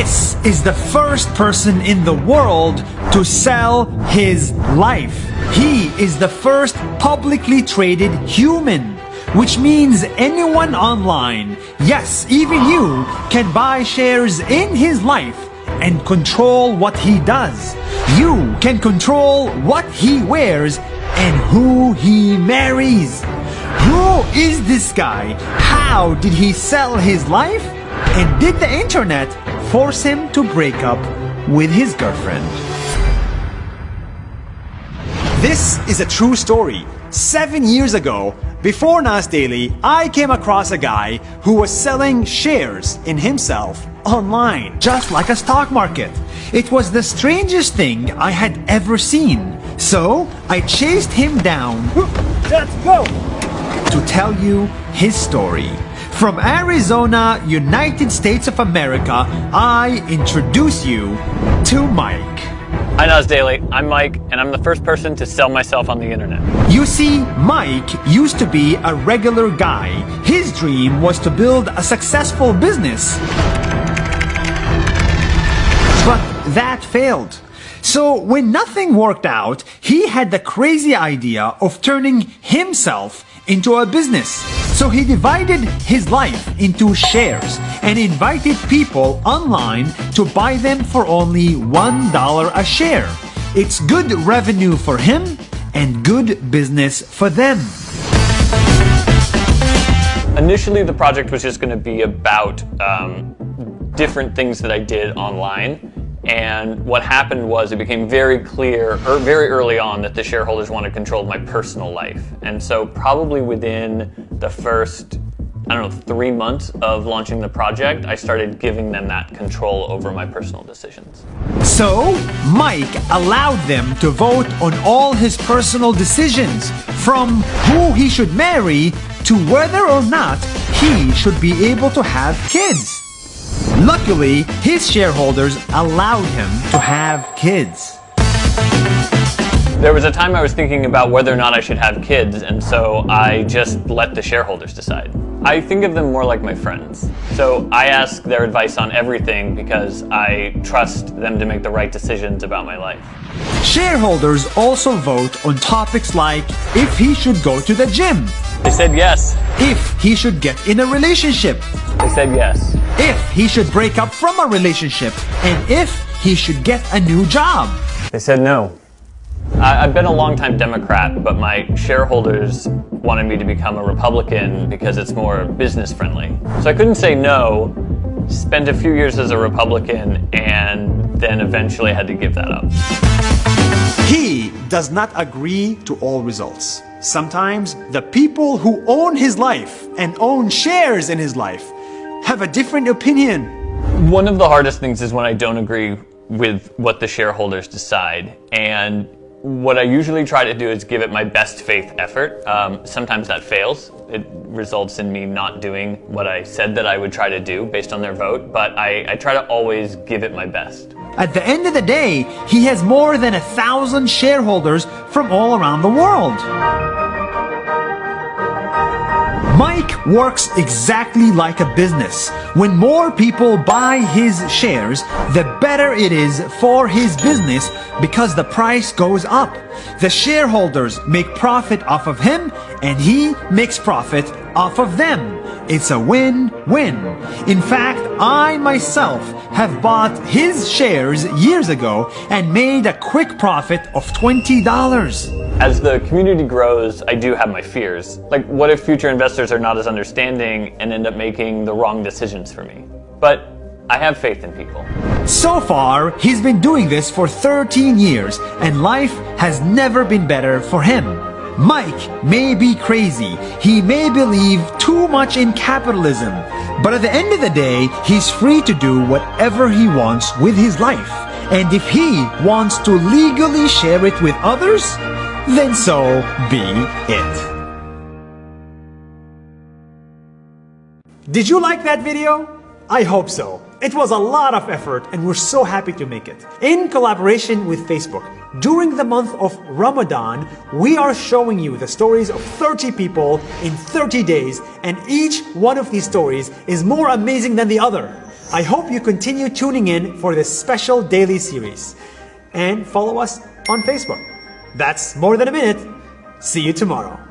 This is the first person in the world to sell his life. He is the first publicly traded human, which means anyone online, yes, even you, can buy shares in his life and control what he does. You can control what he wears and who he marries. Who is this guy? How did he sell his life? And did the internet force him to break up with his girlfriend? This is a true story. 7 years ago, before Nas Daily, I came across a guy who was selling shares in himself online, just like a stock market. It was the strangest thing I had ever seen. So I chased him down. Let's go! To tell you his story. From Arizona, United States of America, I introduce you to Mike. Hi Nas Daily, I'm Mike, and I'm the first person to sell myself on the internet. You see, Mike used to be a regular guy. His dream was to build a successful business. But that failed. So when nothing worked out, he had the crazy idea of turning himself into a business. So he divided his life into shares and invited people online to buy them for only $1 a share. It's good revenue for him and good business for them. Initially, the project was just going to be about different things that I did online. And what happened was it became very clear, very early on, that the shareholders wanted control of my personal life. And so probably within the first, 3 months of launching the project, I started giving them that control over my personal decisions. So, Mike allowed them to vote on all his personal decisions, from who he should marry to whether or not he should be able to have kids. Luckily, his shareholders allowed him to have kids. There was a time I was thinking about whether or not I should have kids, and so I just let the shareholders decide. I think of them more like my friends. So I ask their advice on everything because I trust them to make the right decisions about my life. Shareholders also vote on topics like if he should go to the gym. They said yes. If he should get in a relationship. They said yes. If he should break up from a relationship. And if he should get a new job. They said no. I've been a long-time Democrat, but my shareholders wanted me to become a Republican because it's more business-friendly. So I couldn't say no, spent a few years as a Republican, and then eventually had to give that up. He does not agree to all results. Sometimes the people who own his life and own shares in his life have a different opinion. One of the hardest things is when I don't agree with what the shareholders decide, and what I usually try to do is give it my best faith effort. Sometimes that fails. It results in me not doing what I said that I would try to do based on their vote, but I try to always give it my best. At the end of the day, he has more than 1,000 shareholders from all around the world. Mike works exactly like a business. When more people buy his shares, the better it is for his business because the price goes up. The shareholders make profit off of him and he makes profit off of them. It's a win-win. In fact, I myself have bought his shares years ago and made a quick profit of $20. As the community grows, I do have my fears. Like, what if future investors are not as understanding and end up making the wrong decisions for me? But I have faith in people. So far, he's been doing this for 13 years, and life has never been better for him. Mike may be crazy, he may believe too much in capitalism, but at the end of the day, he's free to do whatever he wants with his life. And if he wants to legally share it with others, then so be it. Did you like that video? I hope so. It was a lot of effort and we're so happy to make it. In collaboration with Facebook, during the month of Ramadan, we are showing you the stories of 30 people in 30 days, and each one of these stories is more amazing than the other. I hope you continue tuning in for this special daily series. And follow us on Facebook. That's more than a minute. See you tomorrow.